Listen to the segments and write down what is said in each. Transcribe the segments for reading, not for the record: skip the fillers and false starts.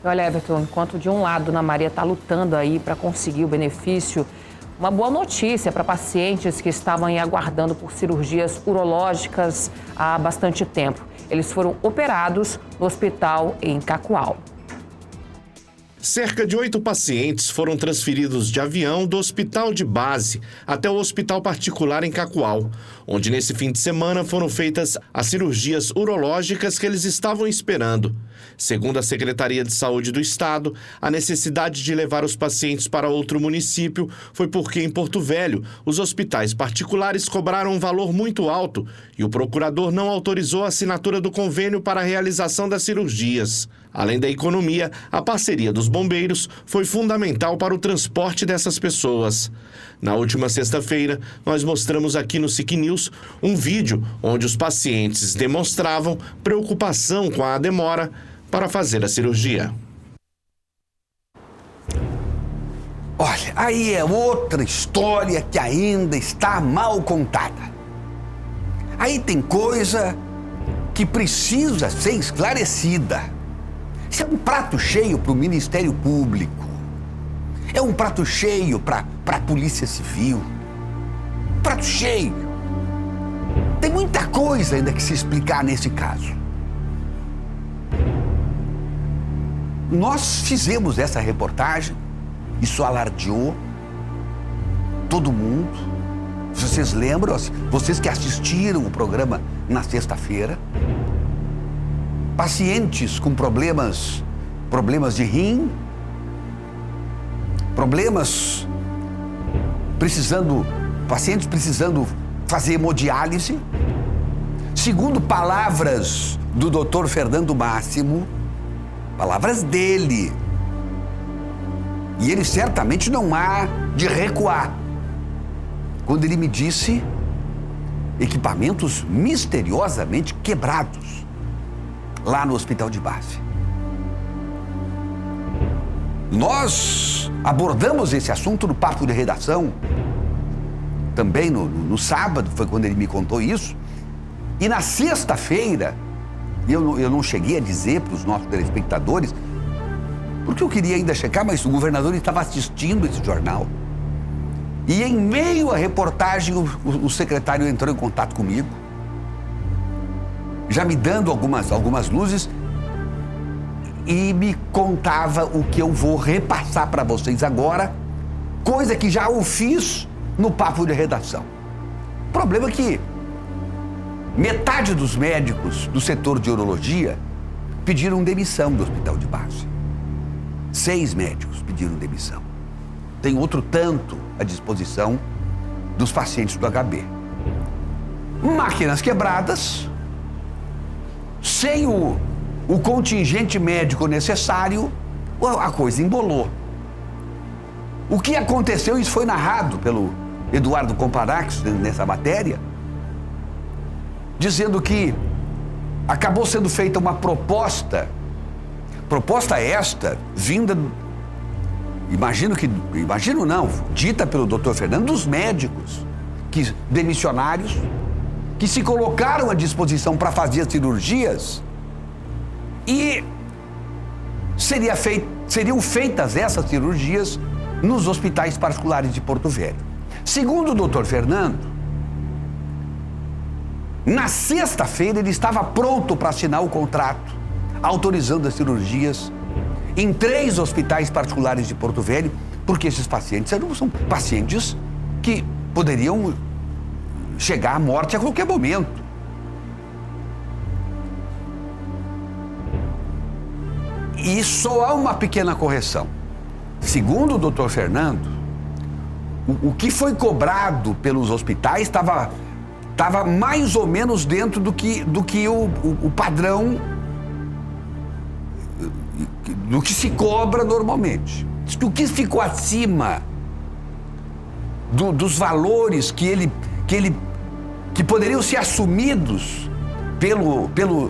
Olha, Everton, enquanto de um lado Ana Maria está lutando aí para conseguir o benefício, uma boa notícia para pacientes que estavam aí aguardando por cirurgias urológicas há bastante tempo. Eles foram operados no hospital em Cacoal. Cerca de 8 pacientes foram transferidos de avião do hospital de base até o hospital particular em Cacoal, onde nesse fim de semana foram feitas as cirurgias urológicas que eles estavam esperando. Segundo a Secretaria de Saúde do Estado, a necessidade de levar os pacientes para outro município foi porque em Porto Velho os hospitais particulares cobraram um valor muito alto e o procurador não autorizou a assinatura do convênio para a realização das cirurgias. Além da economia, a parceria dos bombeiros foi fundamental para o transporte dessas pessoas. Na última sexta-feira, nós mostramos aqui no SIC News um vídeo onde os pacientes demonstravam preocupação com a demora para fazer a cirurgia. Olha, aí é outra história que ainda está mal contada. Aí tem coisa que precisa ser esclarecida. Isso é um prato cheio para o Ministério Público. É um prato cheio para a Polícia Civil. Prato cheio. Tem muita coisa ainda que se explicar nesse caso. Nós fizemos essa reportagem, isso alardeou todo mundo. Vocês lembram, vocês que assistiram o programa na sexta-feira, pacientes com problemas de rim, pacientes precisando fazer hemodiálise. Segundo palavras do Dr. Fernando Máximo, palavras dele, e ele certamente não há de recuar, quando ele me disse equipamentos misteriosamente quebrados lá no hospital de base. Nós abordamos esse assunto no papo de redação, também no sábado, foi quando ele me contou isso, e na sexta-feira, eu não cheguei a dizer para os nossos telespectadores, porque eu queria ainda checar, mas o governador estava assistindo esse jornal. E em meio à reportagem, o secretário entrou em contato comigo, já me dando algumas luzes, e me contava o que eu vou repassar para vocês agora, coisa que já o fiz no papo de redação. O problema é que metade dos médicos do setor de urologia pediram demissão do hospital de base. 6 médicos pediram demissão. Tem outro tanto à disposição dos pacientes do HB. Máquinas quebradas, sem o contingente médico necessário, a coisa embolou. O que aconteceu, isso foi narrado pelo Eduardo Comparax nessa matéria, dizendo que acabou sendo feita uma proposta esta vinda, dita pelo Dr. Fernando, dos médicos demissionários que se colocaram à disposição para fazer as cirurgias, e seriam feitas essas cirurgias nos hospitais particulares de Porto Velho. Segundo o Dr. Fernando, na sexta-feira ele estava pronto para assinar o contrato, autorizando as cirurgias em 3 hospitais particulares de Porto Velho, porque esses pacientes são pacientes que poderiam chegar à morte a qualquer momento. E só há uma pequena correção. Segundo o Dr. Fernando, o que foi cobrado pelos hospitais estava mais ou menos dentro do que o padrão, do que se cobra normalmente. O que ficou acima dos valores que poderiam ser assumidos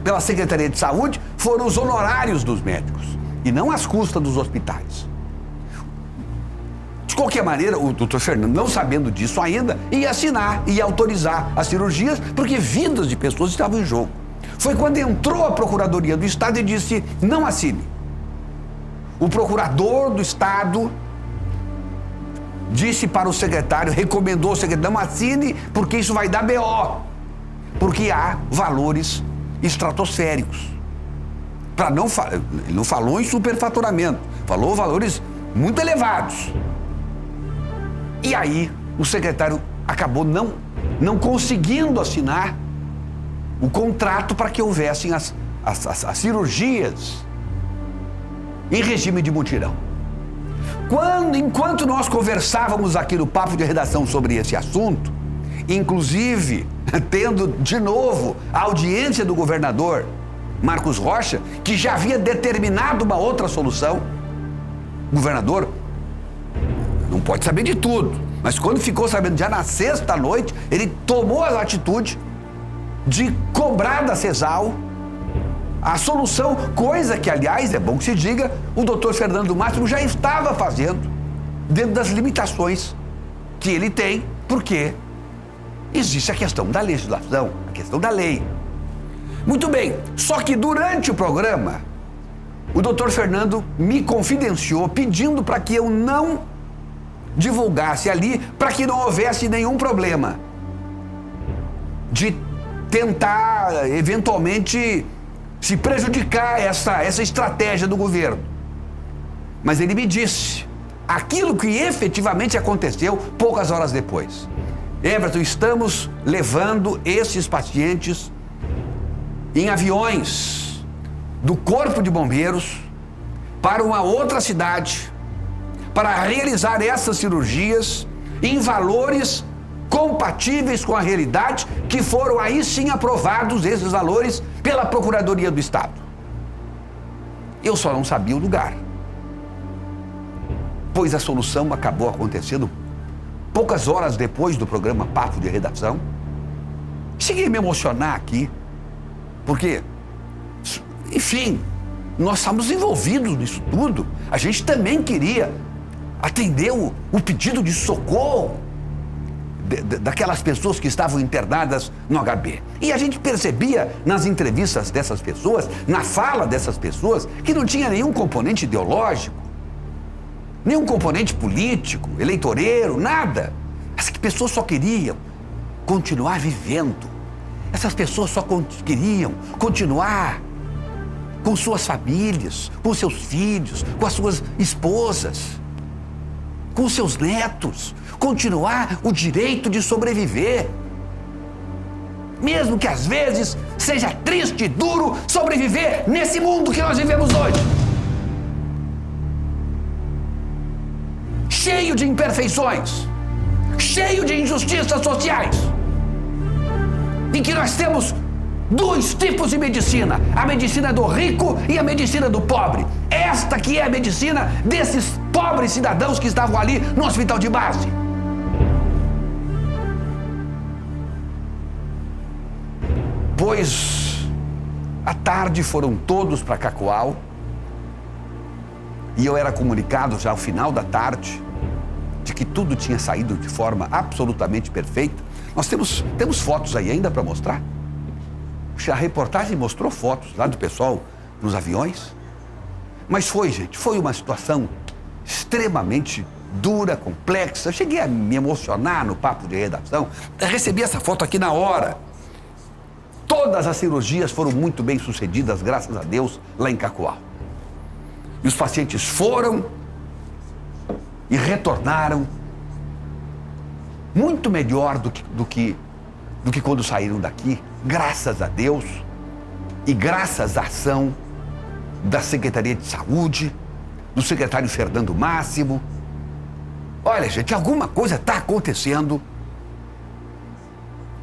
pela Secretaria de Saúde foram os honorários dos médicos e não as custas dos hospitais. De qualquer maneira, o doutor Fernando, não sabendo disso ainda, ia assinar, ia autorizar as cirurgias, porque vidas de pessoas estavam em jogo. Foi quando entrou a Procuradoria do Estado e disse: não assine. o procurador do Estado disse para o secretário, recomendou ao secretário, não assine porque isso vai dar BO. Porque há valores estratosféricos. Ele não falou em superfaturamento, falou valores muito elevados. E aí o secretário acabou não conseguindo assinar o contrato para que houvessem as cirurgias em regime de mutirão. Enquanto nós conversávamos aqui no Papo de Redação sobre esse assunto, inclusive tendo de novo a audiência do governador Marcos Rocha, que já havia determinado uma outra solução, o governador não pode saber de tudo, mas quando ficou sabendo já na sexta noite, ele tomou a atitude de cobrar da CESAL a solução, coisa que, aliás, é bom que se diga, o doutor Fernando Máximo já estava fazendo dentro das limitações que ele tem, porque existe a questão da legislação, a questão da lei. Muito bem, só que durante o programa, o doutor Fernando me confidenciou pedindo para que eu não divulgasse ali, para que não houvesse nenhum problema de tentar, eventualmente, se prejudicar essa estratégia do governo. Mas ele me disse aquilo que efetivamente aconteceu poucas horas depois. Everton, estamos levando esses pacientes em aviões do Corpo de Bombeiros para uma outra cidade para realizar essas cirurgias em valores compatíveis com a realidade, que foram aí sim aprovados esses valores pela Procuradoria do Estado. Eu só não sabia o lugar, pois a solução acabou acontecendo poucas horas depois do programa Papo de Redação. Cheguei a me emocionar aqui, porque, enfim, nós estávamos envolvidos nisso tudo. A gente também queria atender o pedido de socorro daquelas pessoas que estavam internadas no HB. E a gente percebia nas entrevistas dessas pessoas, na fala dessas pessoas, que não tinha nenhum componente ideológico, nenhum componente político, eleitoreiro, nada. As pessoas só queriam continuar vivendo. Essas pessoas só queriam continuar com suas famílias, com seus filhos, com as suas esposas, com seus netos, continuar o direito de sobreviver. Mesmo que às vezes seja triste e duro sobreviver nesse mundo que nós vivemos hoje. Cheio de imperfeições, cheio de injustiças sociais, em que nós temos dois tipos de medicina: a medicina do rico e a medicina do pobre. Esta que é a medicina desses pobres cidadãos que estavam ali no hospital de base. Pois, à tarde foram todos para Cacoal, e eu era comunicado já ao final da tarde de que tudo tinha saído de forma absolutamente perfeita. Nós temos fotos aí ainda para mostrar. A reportagem mostrou fotos lá do pessoal nos aviões. Mas foi uma situação extremamente dura, complexa. Eu cheguei a me emocionar no Papo de Redação. Eu recebi essa foto aqui na hora. Todas as cirurgias foram muito bem sucedidas, graças a Deus, lá em Cacoal. E os pacientes foram e retornaram muito melhor do que quando saíram daqui, graças a Deus e graças à ação da Secretaria de Saúde, do secretário Fernando Máximo. Olha, gente, alguma coisa está acontecendo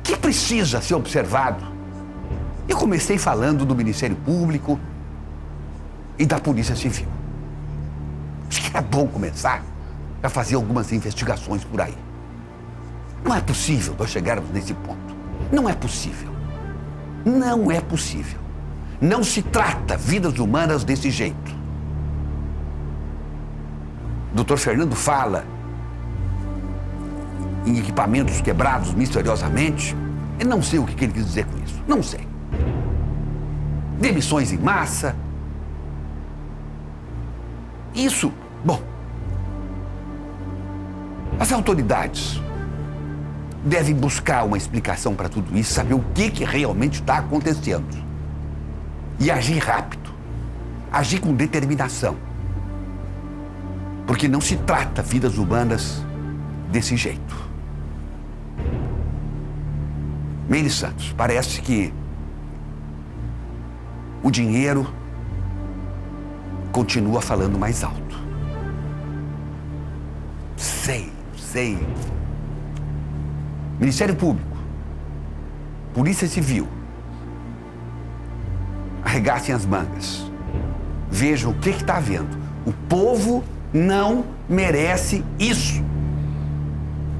que precisa ser observado. Eu comecei falando do Ministério Público e da Polícia Civil. Acho que era bom começar a fazer algumas investigações por aí. Não é possível nós chegarmos nesse ponto. Não é possível. Não é possível. Não se trata vidas humanas desse jeito. O Dr. Fernando fala em equipamentos quebrados misteriosamente. Eu não sei o que ele quis dizer com isso. Não sei. Demissões em massa. Isso, bom, as autoridades devem buscar uma explicação para tudo isso, saber o que realmente está acontecendo. E agir rápido, agir com determinação. Porque não se trata vidas humanas desse jeito. Meire Santos, parece que o dinheiro continua falando mais alto. Sei. Ministério Público, Polícia Civil, arregassem as mangas. Vejam o que está havendo. O povo não merece isso.